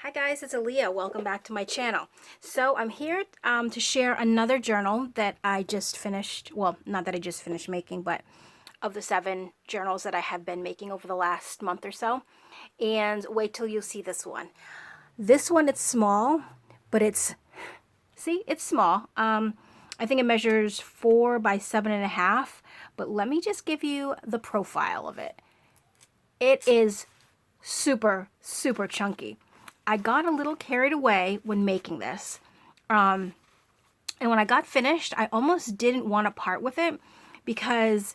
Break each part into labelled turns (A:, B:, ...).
A: Hi guys, it's Aaliyah. Welcome back to my channel. So I'm here to share another journal that I just finished. Well, not that I just finished making, but of the 7 journals that I have been making over the last month or so. And wait till you see this one. This one, it's small, but it's small. I think it measures 4 by 7.5. But let me just give you the profile of it. It is super, super chunky. I got a little carried away when making this. And when I got finished, I almost didn't want to part with it because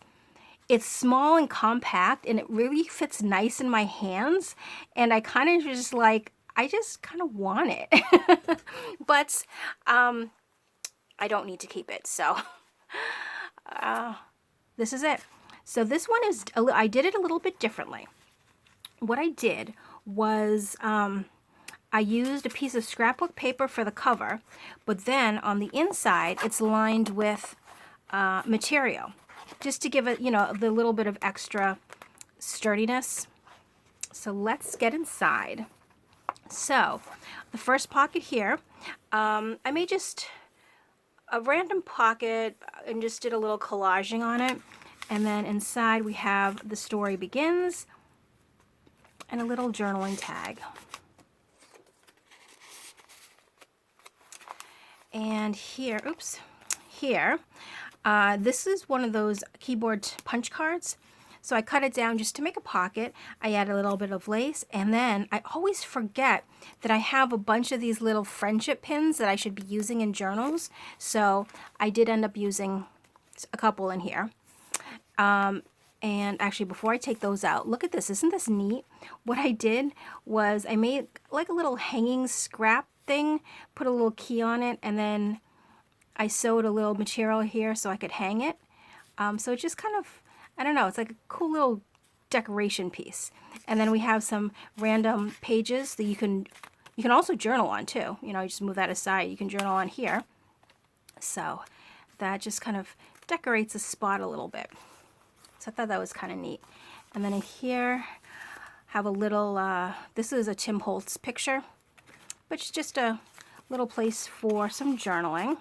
A: it's small and compact and it really fits nice in my hands. And I kind of just like, I just kind of want it. But I don't need to keep it. So this is it. So this one is, I did it a little bit differently. What I did was I used a piece of scrapbook paper for the cover, but then on the inside it's lined with material just to give it, you know, the little bit of extra sturdiness. So let's get inside. So the first pocket here, I made just a random pocket and just did a little collaging on it. And then inside we have the story begins and a little journaling tag. And here, this is one of those keyboard punch cards. So I cut it down just to make a pocket. I add a little bit of lace, and then I always forget that I have a bunch of these little friendship pins that I should be using in journals. So I did end up using a couple in here. And actually, before I take those out, look at this. Isn't this neat? What I did was I made like a little hanging scrap thing, put a little key on it, and then I sewed a little material here so I could hang it. So it just kind of, I don't know, it's like a cool little decoration piece. And then we have some random pages that you can also journal on too. You know, you just move that aside. You can journal on here. So that just kind of decorates a spot a little bit. So I thought that was kind of neat. And then in here, have a little, this is a Tim Holtz picture, but it's just a little place for some journaling.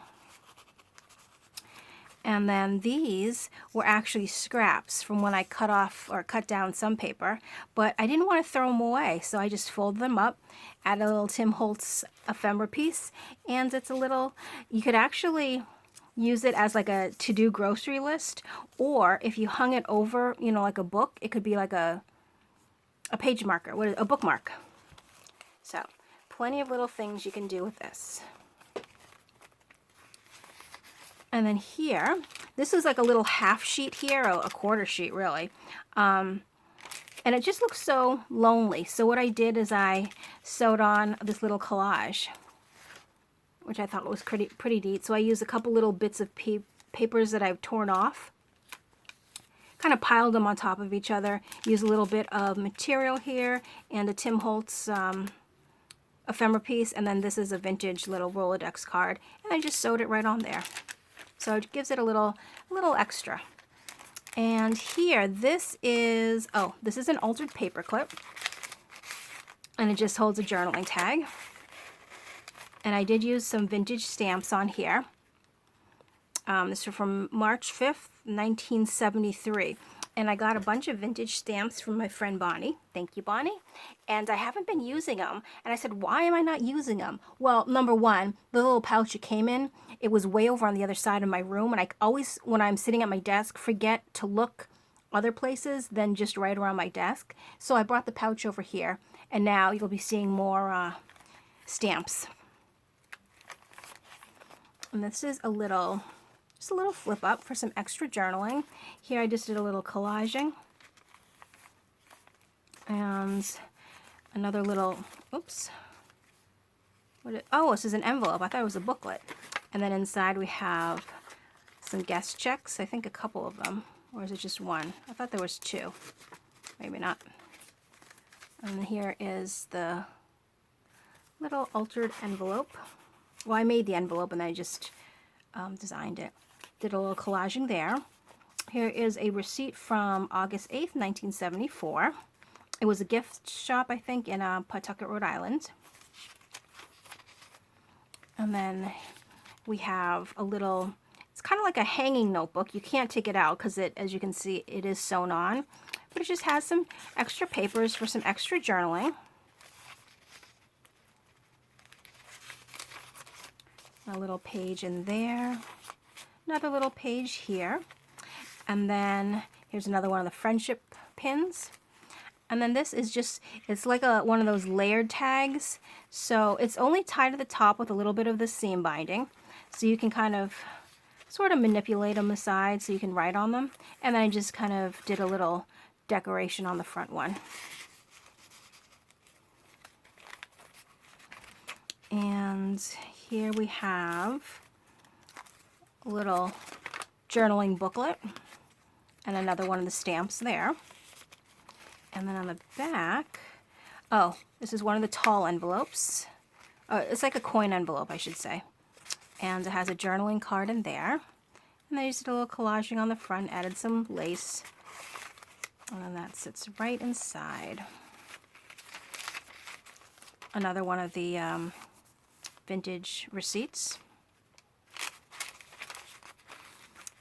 A: And then these were actually scraps from when I cut off or cut down some paper, but I didn't want to throw them away, so I just folded them up, add a little Tim Holtz ephemera piece, and it's a little, you could actually use it as like a to-do grocery list, or if you hung it over, you know, like a book, it could be like a page marker, a bookmark. So plenty of little things you can do with this. And then here, this is like a little half sheet here, or a quarter sheet really. And it just looks so lonely. So what I did is I sewed on this little collage, which I thought was pretty neat. So I used a couple little bits of papers that I've torn off, kind of piled them on top of each other, used a little bit of material here, and a Tim Holtz ephemera piece, and then this is a vintage little Rolodex card, and I just sewed it right on there. So it gives it a little extra. And here, this is an altered paper clip, and it just holds a journaling tag. And I did use some vintage stamps on here. This is from March 5th, 1973. And I got a bunch of vintage stamps from my friend Bonnie. Thank you, Bonnie. And I haven't been using them. And I said, why am I not using them? Well, number one, the little pouch it came in, it was way over on the other side of my room. And I always, when I'm sitting at my desk, forget to look other places than just right around my desk. So I brought the pouch over here. And now you'll be seeing more stamps. And this is just a little flip up for some extra journaling. Here I just did a little collaging. And another little, oops. Oh, this is an envelope. I thought it was a booklet. And then inside we have some guest checks. I think a couple of them. Or is it just one? I thought there was 2. Maybe not. And here is the little altered envelope. Well, I made the envelope and then I just designed it. Did a little collaging there. Here is a receipt from August 8th, 1974. It was a gift shop, I think, in Pawtucket, Rhode Island. And then we have a little, it's kind of like a hanging notebook. You can't take it out because it, as you can see, it is sewn on. But it just has some extra papers for some extra journaling. A little page in there. Another little page here. And then here's another one of the friendship pins. And then this is just, it's like one of those layered tags. So it's only tied to the top with a little bit of the seam binding. So you can kind of sort of manipulate them aside so you can write on them. And then I just kind of did a little decoration on the front one. And here we have a little journaling booklet and another one of the stamps there. And then on the back, oh, this is one of the tall envelopes. Oh, it's like a coin envelope, I should say. And it has a journaling card in there. And I just did a little collaging on the front, added some lace. And then that sits right inside. Another one of the vintage receipts.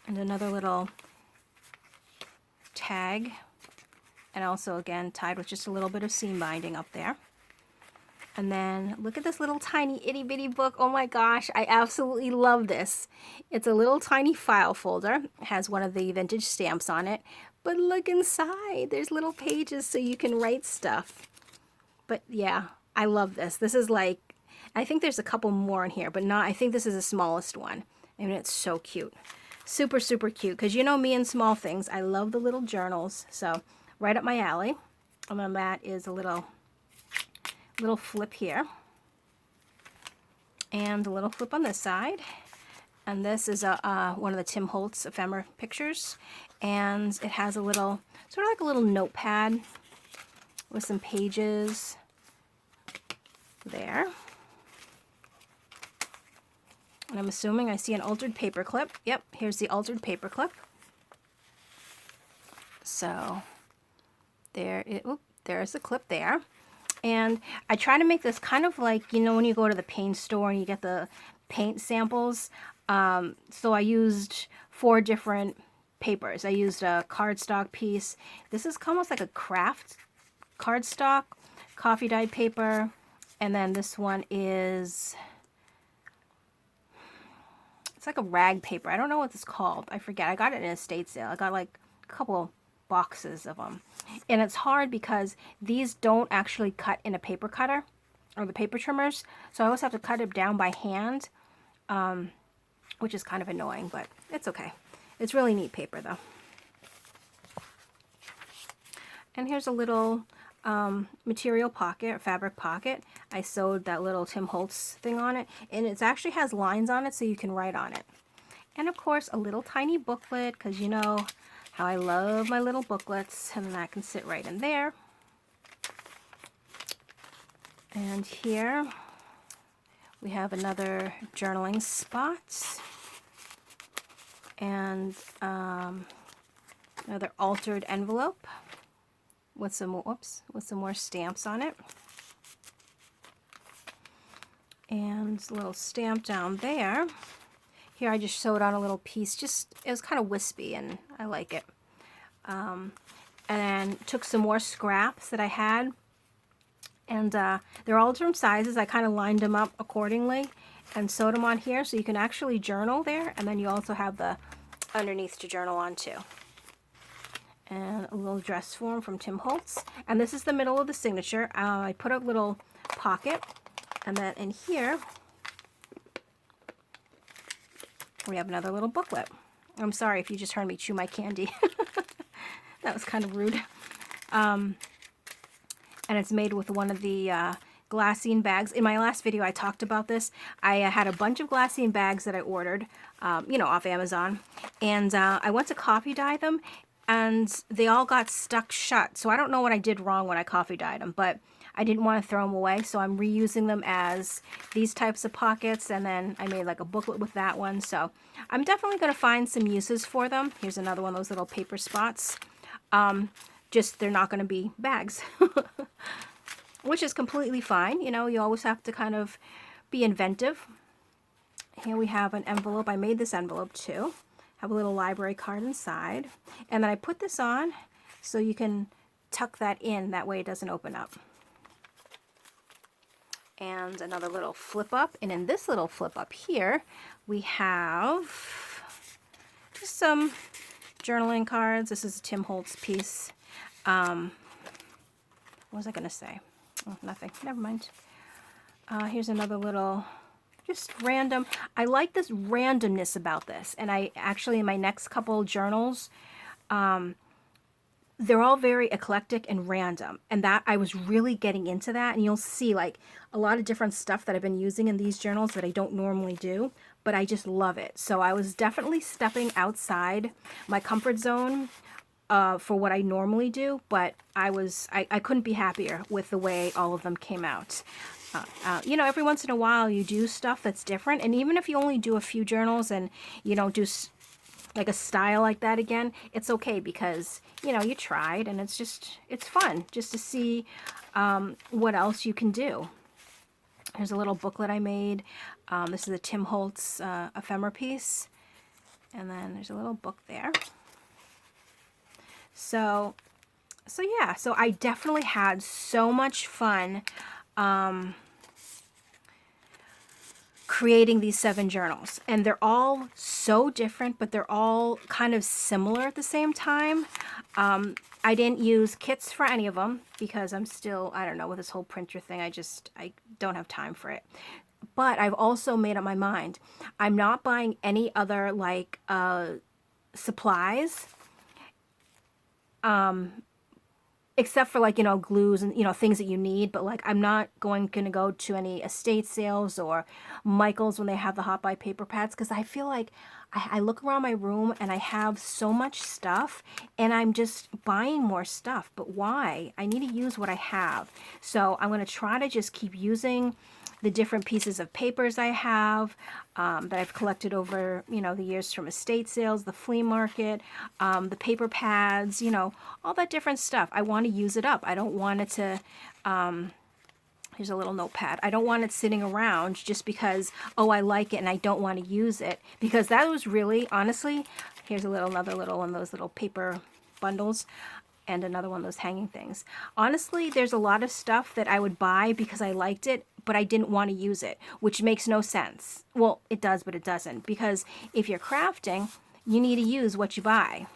A: And another little tag. And also, again, tied with just a little bit of seam binding up there. And then look at this little tiny itty bitty book. Oh my gosh, I absolutely love this. It's a little tiny file folder. It has one of the vintage stamps on it. But look inside. There's little pages so you can write stuff. But yeah, I love this. This is like, I think there's a couple more in here, but not, I think this is the smallest one. And it's so cute. Super, super cute. Because you know me and small things. I love the little journals. So right up my alley. And then that is a little flip here. And a little flip on this side. And this is one of the Tim Holtz ephemera pictures. And it has a little, sort of like a little notepad with some pages there. And I'm assuming I see an altered paper clip. Yep, here's the altered paper clip. So there's the clip there. And I try to make this kind of like, you know, when you go to the paint store and you get the paint samples. So I used 4 different papers. I used a cardstock piece. This is almost like a craft cardstock, coffee dyed paper. And then this one is, it's like a rag paper. I don't know what it's called. I forget. I got it in a estate sale. I got like a couple boxes of them. And it's hard because these don't actually cut in a paper cutter or the paper trimmers. So I always have to cut it down by hand, which is kind of annoying, but it's okay. It's really neat paper though. And here's a little material pocket, or fabric pocket. I sewed that little Tim Holtz thing on it, and it actually has lines on it so you can write on it. And of course a little tiny booklet, because you know how I love my little booklets, and that can sit right in there. And here we have another journaling spot, and another altered envelope with some more stamps on it, and a little stamp down there. Here I just sewed on a little piece, just, it was kind of wispy and I like it. And then took some more scraps that I had, and they're all different sizes. I kind of lined them up accordingly and sewed them on here so you can actually journal there, and then you also have the underneath to journal on too. And a little dress form from Tim Holtz, and this is the middle of the signature. I put a little pocket, and then in here we have another little booklet. I'm sorry if you just heard me chew my candy. That was kind of rude. And it's made with one of the glassine bags. In my last video I talked about this. I had a bunch of glassine bags that I ordered, you know, off Amazon. And I went to coffee dye them, and they all got stuck shut. So I don't know what I did wrong when I coffee dyed them, but I didn't want to throw them away, so I'm reusing them as these types of pockets, and then I made like a booklet with that one. So I'm definitely going to find some uses for them. Here's another one of those little paper spots. Just they're not going to be bags, which is completely fine. You know, you always have to kind of be inventive. here we have an envelope. I made this envelope too. Have a little library card inside. And then I put this on so you can tuck that in. That way it doesn't open up. And another little flip up. And in this little flip up here, we have just some journaling cards. This is a Tim Holtz piece. What was I going to say? Oh, nothing. Never mind. Here's another little, just random. I like this randomness about this. And I actually, in my next couple journals, they're all very eclectic and random. And that, I was really getting into that. And you'll see like a lot of different stuff that I've been using in these journals that I don't normally do, but I just love it. So I was definitely stepping outside my comfort zone for what I normally do, but I couldn't be happier with the way all of them came out. You know, every once in a while you do stuff that's different, and even if you only do a few journals and you don't do like a style like that again, it's okay, because you know you tried, and it's fun just to see what else you can do. Here's a little booklet I made. This is a Tim Holtz ephemera piece, and then there's a little book there. So yeah, so I definitely had so much fun creating these 7 journals, and they're all so different, but they're all kind of similar at the same time. I didn't use kits for any of them because I'm still, I don't know, with this whole printer thing, I don't have time for it. But I've also made up my mind. I'm not buying any other like supplies, except for like, you know, glues and, you know, things that you need. But like, I'm not going to go to any estate sales or Michael's when they have the hot buy paper pads, because I feel like I look around my room and I have so much stuff and I'm just buying more stuff. But why? I need to use what I have. So I'm going to try to just keep using the different pieces of papers I have that I've collected over, you know, the years from estate sales, the flea market, the paper pads, you know, all that different stuff. I want to use it up. I don't want it to, here's a little notepad. I don't want it sitting around just because, oh, I like it and I don't want to use it. Because that was really, honestly, here's another little one of those little paper bundles. And another one of those hanging things. Honestly, there's a lot of stuff that I would buy because I liked it, but I didn't want to use it, which makes no sense. Well, it does, but it doesn't. Because if you're crafting, you need to use what you buy.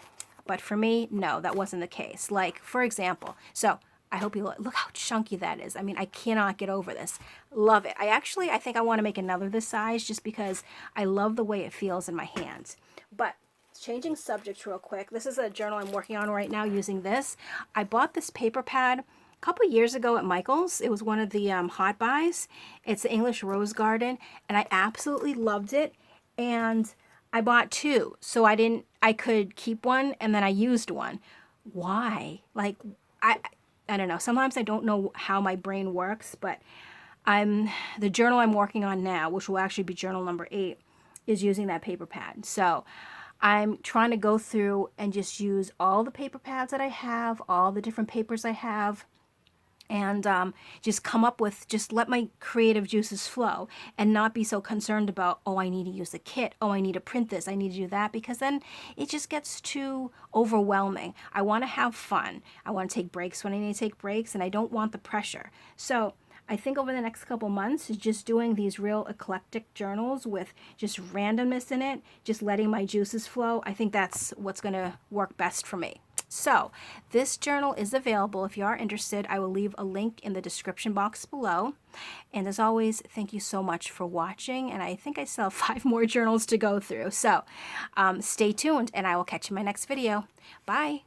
A: But for me, no, that wasn't the case. Like, for example, so I hope you look how chunky that is. I mean, I cannot get over this. Love it. I think I want to make another this size just because I love the way it feels in my hands. But changing subjects real quick. This is a journal I'm working on right now using this. I bought this paper pad a couple years ago at Michael's. It was one of the hot buys. It's the English Rose Garden, and I absolutely loved it. And I bought 2, so I could keep one, and then I used one. Why? Like, I don't know. Sometimes I don't know how my brain works, but the journal I'm working on now, which will actually be journal number 8, is using that paper pad. So I'm trying to go through and just use all the paper pads that I have, all the different papers I have, and just come up with, just let my creative juices flow and not be so concerned about, oh, I need to use the kit, oh, I need to print this, I need to do that, because then it just gets too overwhelming. I want to have fun. I want to take breaks when I need to take breaks, and I don't want the pressure. So I think over the next couple months is just doing these real eclectic journals with just randomness in it, just letting my juices flow. I think that's what's going to work best for me. So this journal is available. If you are interested, I will leave a link in the description box below. And as always, thank you so much for watching. And I think I still have 5 more journals to go through. So stay tuned, and I will catch you in my next video. Bye.